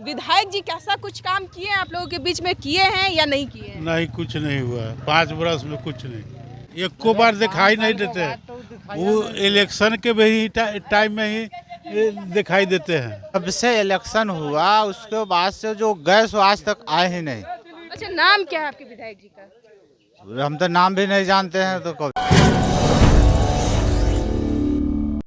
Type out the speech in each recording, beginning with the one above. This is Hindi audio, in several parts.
विधायक जी कैसा कुछ काम किए हैं आप लोगों के बीच में, किए हैं या नहीं किए हैं? नहीं, कुछ नहीं हुआ है। 5 बरस में कुछ नहीं, एक को बार दिखाई नहीं देते। वो इलेक्शन के भी टाइम में ही दिखाई देते हैं। जब से इलेक्शन हुआ उसके बाद से जो गए सो आज तक आए ही नहीं। अच्छा, नाम क्या है आपके विधायक जी का? हम तो नाम भी नहीं जानते हैं तो कब।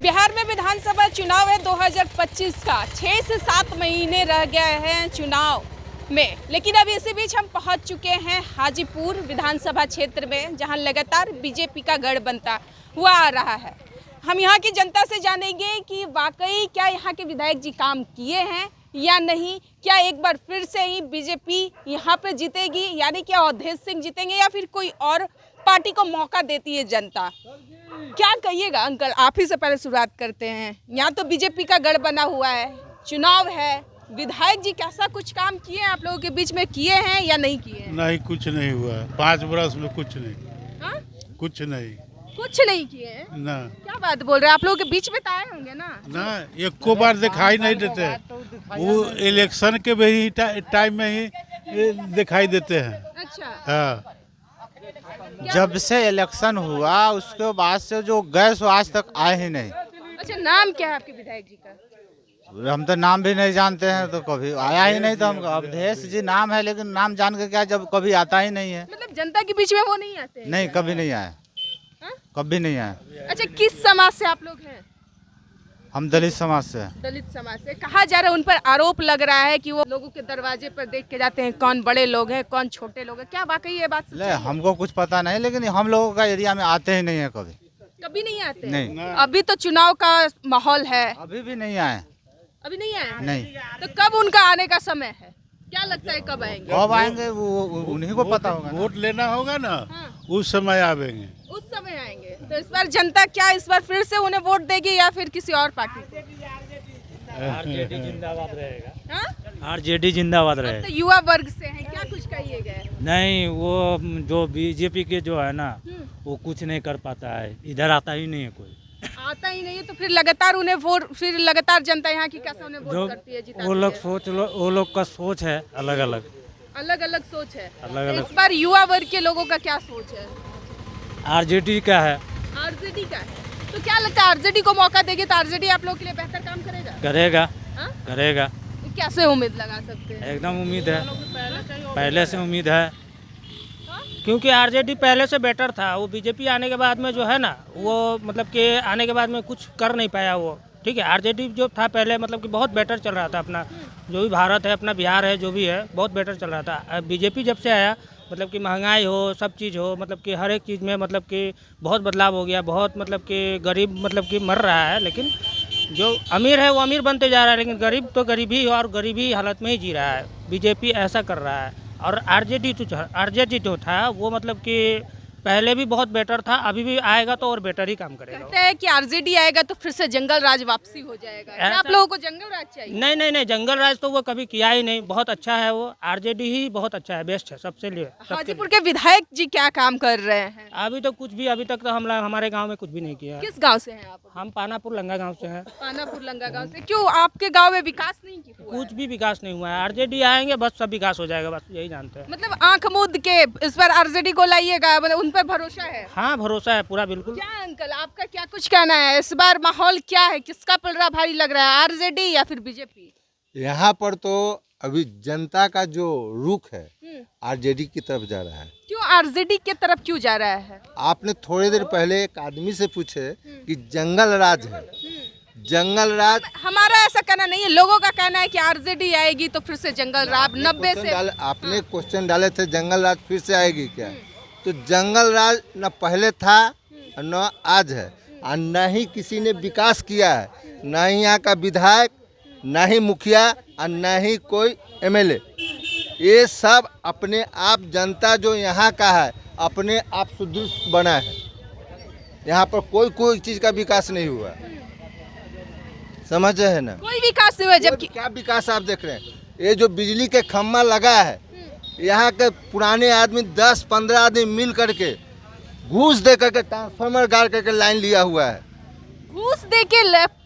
बिहार में विधानसभा चुनाव है 2025 का। 6 से 7 महीने रह गए हैं चुनाव में, लेकिन अभी इसी बीच हम पहुंच चुके हैं हाजीपुर विधानसभा क्षेत्र में, जहां लगातार बीजेपी का गढ़ बनता हुआ आ रहा है। हम यहां की जनता से जानेंगे कि वाकई क्या यहां के विधायक जी काम किए हैं या नहीं। क्या एक बार फिर से ही बीजेपी यहां पर जीतेगी, यानी क्या अवधेश सिंह जीतेंगे या फिर कोई और पार्टी को मौका देती है जनता? क्या कहिएगा अंकल, आप ही से पहले शुरुआत करते हैं। यहाँ तो बीजेपी का गढ़ बना हुआ है, चुनाव है, विधायक जी कैसा कुछ काम किए हैं आप लोगों के बीच में, किए हैं या नहीं किए हैं? नहीं, कुछ नहीं हुआ है। 5 बरस में कुछ नहीं। हाँ? कुछ नहीं, कुछ नहीं किए हैं? ना क्या बात बोल रहे हैं, आप लोगों के बीच में तो आए होंगे ना? ना, एक को बार दिखाई नहीं देते। वो इलेक्शन के भी टाइम में ही दिखाई देते हैं। अच्छा, हाँ, जब से इलेक्शन हुआ उसके बाद से जो गए सो आज तक आए ही नहीं। अच्छा, नाम क्या है आपके विधायक जी का? हम तो नाम भी नहीं जानते हैं तो कभी आया ही नहीं। तो हम अवधेश जी नाम है, लेकिन नाम जान के क्या, जब कभी आता ही नहीं है। मतलब जनता के बीच में वो नहीं आते हैं? नहीं, कभी नहीं आए, हाँ? कभी नहीं आए। अच्छा, किस समाज से आप लोग हैं? हम दलित समाज से हैं। दलित समाज से। कहा जा रहा है, उन पर आरोप लग रहा है कि वो लोगों के दरवाजे पर देख के जाते हैं कौन बड़े लोग हैं कौन छोटे लोग हैं। क्या वाकई ये बात ले, हमको कुछ पता नहीं, लेकिन हम लोगों का एरिया में आते ही नहीं है कभी। कभी नहीं आते? नहीं। अभी तो चुनाव का माहौल है, अभी भी नहीं आए। अभी नहीं आए हैं? नहीं। तो कब उनका आने का समय है? क्या लगता है कब आएंगे? कब आएंगे वो उन्हीं को पता होगा ना। वोट लेना होगा ना, हाँ। उस समय आवेंगे। उस समय आएंगे। तो इस बार जनता क्या इस बार फिर से उन्हें वोट देगी या फिर किसी और पार्टी को? आरजेडी जिंदाबाद रहेगा। हाँ? आरजेडी जिंदाबाद अब रहेगा। तो युवा वर्ग से हैं, क्या कुछ कहिएगा? नहीं, वो जो बीजेपी के जो है ना, वो कुछ नहीं कर पाता है, इधर आता ही नहीं है कोई। आता ही नहीं है तो फिर लगातार उन्हें वोट, फिर लगातार जनता यहाँ की कैसे उन्हें वोट जो करती है, जिताती वो लोग है? वो लोग का सोच है अलग अलग। अलग अलग सोच है। अलग तो अलग। इस बार युवा वर्ग के लोगों का क्या सोच है? आरजेडी का है, आरजेडी का है। तो क्या लगता है आरजेडी को मौका देंगे तो आरजेडी आप लोगों के लिए बेहतर काम करेगा? करेगा। हाँ? करेगा, कैसे उम्मीद लगा सकते हैं? एकदम उम्मीद है, पहले से उम्मीद है। क्योंकि आरजेडी पहले से बेटर था। वो बीजेपी आने के बाद में जो है ना, वो मतलब कि आने के बाद में कुछ कर नहीं पाया वो। ठीक है, आरजेडी जो था पहले मतलब कि बहुत बेटर चल रहा था अपना, जो भी भारत है, अपना बिहार है, जो भी है बहुत बेटर चल रहा था। अब बीजेपी जब से आया, मतलब कि महंगाई हो, सब चीज़ हो, मतलब कि हर एक चीज़ में मतलब कि बहुत बदलाव हो गया। बहुत मतलब कि गरीब मतलब कि मर रहा है, लेकिन जो अमीर है वो अमीर बनते जा रहा है, लेकिन गरीब तो गरीबी और गरीबी हालत में ही जी रहा है। बीजेपी ऐसा कर रहा है। और आरजेडी जो था वो मतलब कि पहले भी बहुत बेटर था, अभी भी आएगा तो और बेटर ही काम करेगा। कहते हैं कि आरजेडी आएगा तो फिर से जंगल राज वापसी हो जाएगा। क्या आप लोगों को जंगल राज चाहिए? नहीं नहीं नहीं, जंगल राज तो वो कभी किया ही नहीं। बहुत अच्छा है वो, आरजेडी ही बहुत अच्छा है, बेस्ट है सबसे लिए। हाजीपुर के विधायक जी क्या काम कर रहे हैं? अभी तो कुछ भी, अभी तक तो हमारे गांव में कुछ भी नहीं किया है। किस गांव से हैं आप? हम पानापुर लंगा गांव से हैं। पानापुर लंगा गांव से। क्यों आपके गांव में विकास नहीं हुआ? कुछ भी विकास नहीं हुआ है। आरजेडी आएंगे बस सब विकास हो जाएगा, बस यही जानते हैं। मतलब आंख मूंद के इस बार आरजेडी को लाइएगा, मतलब उन पर भरोसा है? हाँ, भरोसा है पूरा, बिल्कुल। क्या अंकल, आपका क्या कुछ कहना है? इस बार माहौल क्या है, किसका पलड़ा भारी लग रहा है, आरजेडी या फिर बीजेपी? यहाँ पर तो अभी जनता का जो रुख है आरजेडी की तरफ जा रहा है। क्यों आरजेडी की तरफ क्यों जा रहा है? आपने थोड़ी देर पहले एक आदमी से पूछे कि जंगल राज है, जंगल राज। हमारा ऐसा कहना नहीं है, लोगों का कहना है कि आरजेडी आएगी तो फिर से जंगल राज 90 से। आपने क्वेश्चन डाले थे जंगल राज फिर से आएगी क्या, तो जंगल राज न पहले था न आज है, और न ही किसी ने विकास किया है, न ही यहाँ का विधायक, न ही मुखिया, और न ही कोई एमएलए। ये सब अपने आप जनता जो यहाँ का है अपने आप सुदृढ़ बना है। यहाँ पर कोई चीज़ का विकास नहीं हुआ, समझ रहे हैं ना? कोई विकास नहीं हुआ। जबकि क्या विकास आप देख रहे हैं? ये जो बिजली के खम्भा लगा है, यहाँ के पुराने आदमी 10-15 आदमी मिल करके घूस दे करके ट्रांसफार्मर गाड़ करके लाइन लिया हुआ है। घूस दे के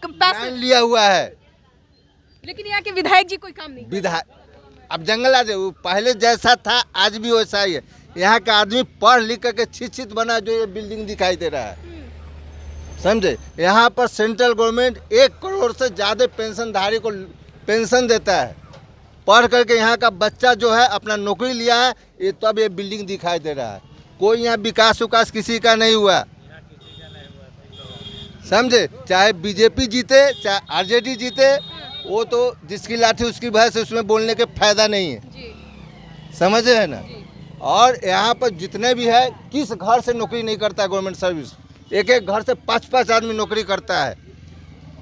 पैसे लाइन लिया हुआ है। लेकिन यहाँ के विधायक जी कोई काम नहीं विधायक अब जंगल राज है, वो पहले जैसा था आज भी वैसा ही है। यहाँ का आदमी पढ़ लिख करके शिक्षित बना, जो ये बिल्डिंग दिखाई दे रहा है, समझे। यहाँ पर सेंट्रल गवर्नमेंट 1 करोड़ से ज़्यादा पेंशनधारी को पेंशन देता है। पढ़ करके यहाँ का बच्चा जो है अपना नौकरी लिया है, ये तब ये बिल्डिंग दिखाई दे रहा है। कोई यहाँ विकास उकास किसी का नहीं हुआ, समझे। चाहे बीजेपी जीते चाहे आरजेडी जीते, वो तो जिसकी लाठी उसकी भैंस, उसमें बोलने के फायदा नहीं है, जी। समझे है ना। और यहाँ पर जितने भी है, किस घर से नौकरी नहीं करता है गवर्नमेंट सर्विस। एक एक घर से 5-5 आदमी नौकरी करता है।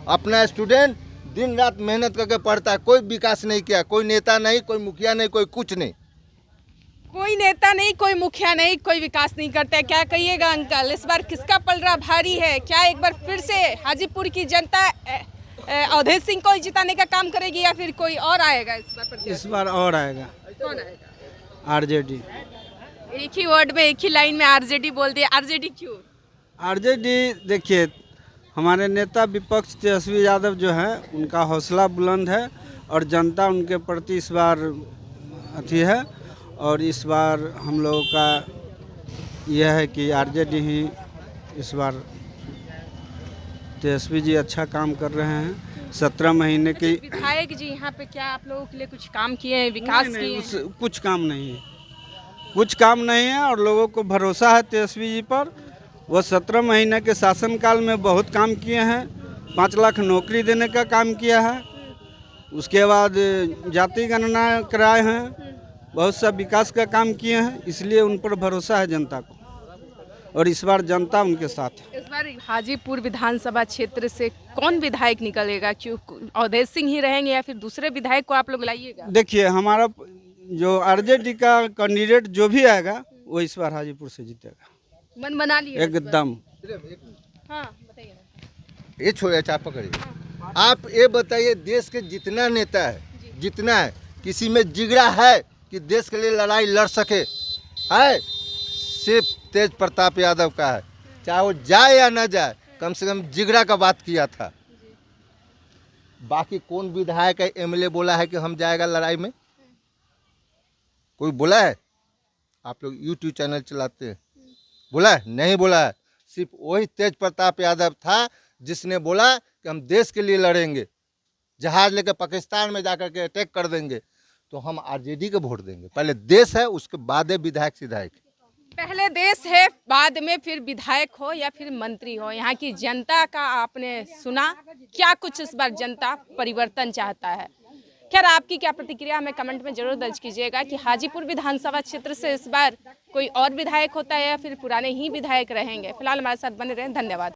अपना स्टूडेंट दिन रात मेहनत करके पढ़ता है, कोई विकास नहीं किया, कोई नेता नहीं, कोई मुखिया नहीं, कोई कुछ नहीं। कोई नेता नहीं, कोई मुखिया नहीं, कोई विकास नहीं करता है। क्या कहिएगा अंकल, इस बार किसका पलड़ा भारी है? क्या एक बार फिर से हाजीपुर की जनता अवधेश सिंह को जिताने का काम करेगी या फिर कोई और आएगा इस बार प्रत्याशी? इस बार और आएगा कौन आएगा? आरजेडी। एक ही वर्ड में, एक ही लाइन में आरजेडी बोल दिया। आरजेडी क्यों? आरजेडी देखिए, हमारे नेता विपक्ष तेजस्वी यादव जो है, उनका हौसला बुलंद है और जनता उनके प्रति इस बार अथी है। और इस बार हम लोगों का यह है कि आरजेडी ही इस बार, तेजस्वी जी अच्छा काम कर रहे हैं। 17 महीने की विधायक जी यहाँ पे क्या आप लोगों के लिए कुछ काम किए हैं, विकास नहीं, किए हैं? कुछ काम नहीं है, कुछ काम नहीं है। और लोगों को भरोसा है तेजस्वी जी पर। वो 17 महीने के शासनकाल में बहुत काम किए हैं। 5 लाख नौकरी देने का काम किया है। उसके बाद जाति गणना कराए हैं, बहुत सा विकास का काम किए हैं। इसलिए उन पर भरोसा है जनता को, और इस बार जनता उनके साथ है। इस बार हाजीपुर विधानसभा क्षेत्र से कौन विधायक निकलेगा? क्यों अवधेश सिंह ही रहेंगे या फिर दूसरे विधायक को आप लोग लाइएगा? देखिए, हमारा जो आरजेडी का कैंडिडेट जो भी आएगा, वो इस बार हाजीपुर से जीतेगा, मन बना लिए एकदम। हाँ बताइए ना। ये छोड़िए, चाप पकड़िए। आप ये बताइए, देश के जितना नेता है, जितना है, किसी में जिगरा है कि देश के लिए लड़ाई लड़ सके? है सिर्फ तेज प्रताप यादव का है। चाहे वो जाए या ना जाए, कम से कम जिगरा का बात किया था। बाकी कौन विधायक है, एमएलए बोला है कि हम जाएगा लड़ाई में? कोई बोला है? आप लोग यूट्यूब चैनल चलाते हैं, बोला है? नहीं बोला है। सिर्फ वही तेज प्रताप यादव था जिसने बोला कि हम देश के लिए लड़ेंगे, जहाज लेकर पाकिस्तान में जाकर के अटैक कर देंगे। तो हम आरजेडी को वोट देंगे। पहले देश है, उसके बाद है विधायक सिधायक। पहले देश है, बाद में फिर विधायक हो या फिर मंत्री हो। यहाँ की जनता का आपने सुना, क्या कुछ इस बार जनता परिवर्तन चाहता है। खैर, आपकी क्या प्रतिक्रिया हमें कमेंट में जरूर दर्ज कीजिएगा कि हाजीपुर विधानसभा क्षेत्र से इस बार कोई और विधायक होता है या फिर पुराने ही विधायक रहेंगे। फिलहाल हमारे साथ बने रहें, धन्यवाद।